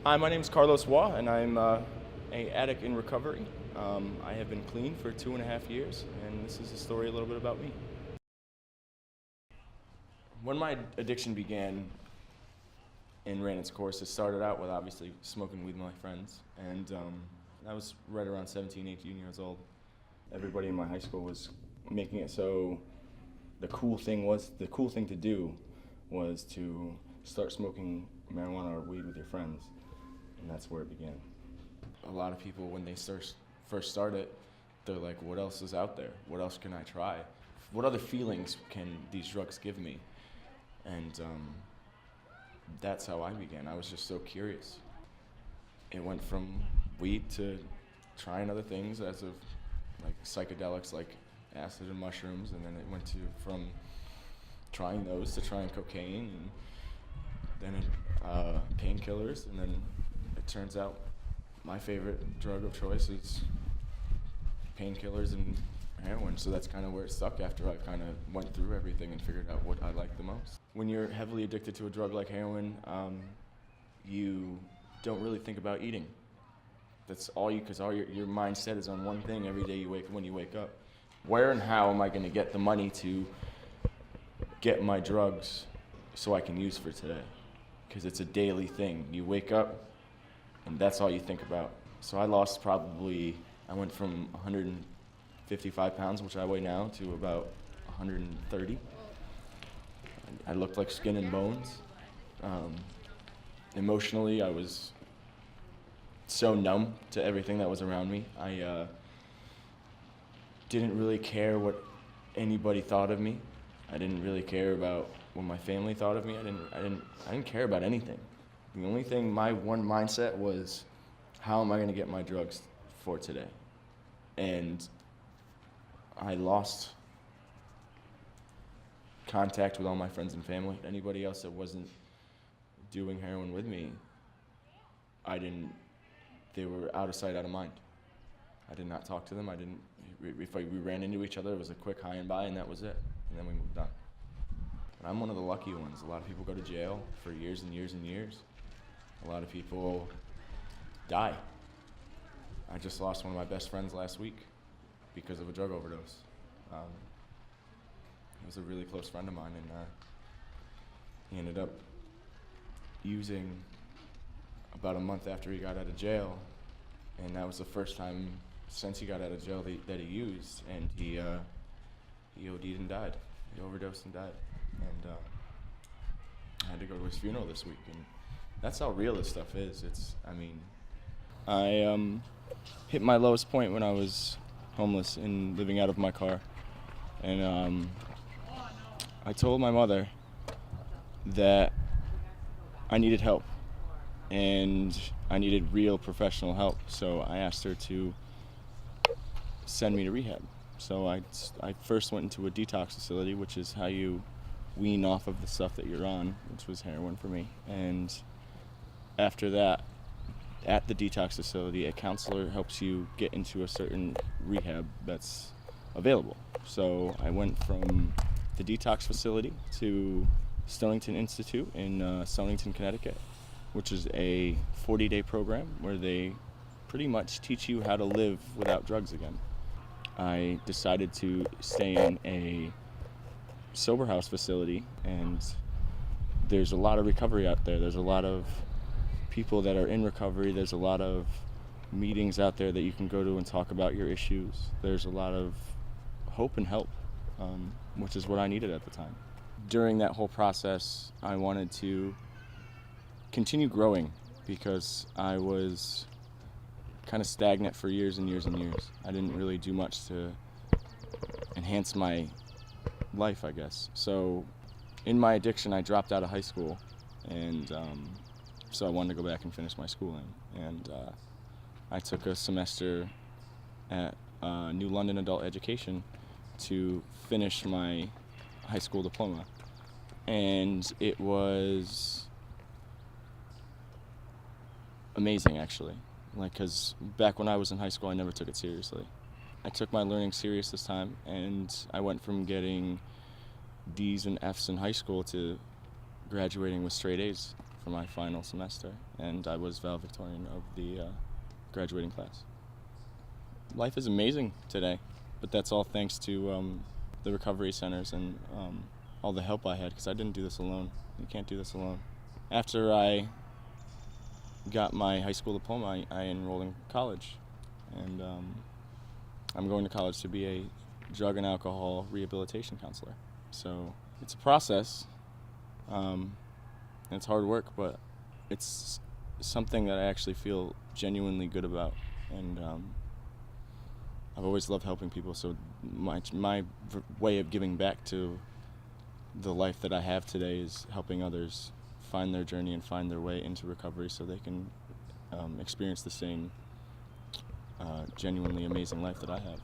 Hi, my name is Carlos Waugh, and I'm a addict in recovery. I have been clean for 2.5 years, and this is a story a little bit about me. When my addiction began and ran its course, it started out with obviously smoking weed with my friends, and I was right around 17, 18 years old. Everybody in my high school was making it so the cool thing to do was to start smoking marijuana or weed with your friends, and that's where it began. A lot of people, when they first start it, they're like, what else is out there? What else can I try? What other feelings can these drugs give me? And that's how I began. I was just so curious. It went from weed to trying other things as of like psychedelics like acid and mushrooms, and then it went from trying those to trying cocaine, and then painkillers, and then it turns out my favorite drug of choice is painkillers and heroin, so that's kind of where it stuck after I kind of went through everything and figured out what I liked the most. When you're heavily addicted to a drug like heroin, you don't really think about eating. That's all because your mindset is on one thing every day when you wake up. Where and how am I going to get the money to get my drugs so I can use for today? Because it's a daily thing. You wake up and that's all you think about. So I went from 155 pounds, which I weigh now, to about 130. I looked like skin and bones. Emotionally, I was so numb to everything that was around me. I didn't really care what anybody thought of me. I didn't really care about what my family thought of me. I didn't care about anything. The only thing, my one mindset was, how am I going to get my drugs for today? And I lost contact with all my friends and family. Anybody else that wasn't doing heroin with me, they were out of sight, out of mind. I did not talk to them. If we ran into each other, it was a quick hi and bye, and that was it. And then we moved on. But I'm one of the lucky ones. A lot of people go to jail for years and years and years. A lot of people die. I just lost one of my best friends last week because of a drug overdose. He was a really close friend of mine, and he ended up using about a month after he got out of jail, and that was the first time since he got out of jail that he used, and he OD'd and died. He overdosed and died, and I had to go to his funeral this week, and that's how real this stuff is. I hit my lowest point when I was homeless and living out of my car, and I told my mother that I needed help, and I needed real professional help, so I asked her to send me to rehab. So I first went into a detox facility, which is how you wean off of the stuff that you're on, which was heroin for me. And after that, at the detox facility, a counselor helps you get into a certain rehab that's available. So I went from the detox facility to Stonington Institute in Stonington, Connecticut, which is a 40-day program where they pretty much teach you how to live without drugs again. I decided to stay in a sober house facility, and there's a lot of recovery out there. There's a lot of people that are in recovery. There's a lot of meetings out there that you can go to and talk about your issues. There's a lot of hope and help, which is what I needed at the time. During that whole process, I wanted to continue growing because I was kind of stagnant for years and years and years. I didn't really do much to enhance my life, I guess. So in my addiction, I dropped out of high school, and so I wanted to go back and finish my schooling. And I took a semester at New London Adult Education to finish my high school diploma. And it was amazing, actually. Because back when I was in high school, I never took it seriously. I took my learning serious this time, and I went from getting D's and F's in high school to graduating with straight A's for my final semester, and I was valedictorian of the graduating class. Life is amazing today, but that's all thanks to the recovery centers and all the help I had, because I didn't do this alone. You can't do this alone. After I got my high school diploma, I enrolled in college, and I'm going to college to be a drug and alcohol rehabilitation counselor. So it's a process, and it's hard work, but it's something that I actually feel genuinely good about, and I've always loved helping people, so my way of giving back to the life that I have today is helping others find their journey and find their way into recovery so they can experience the same genuinely amazing life that I have.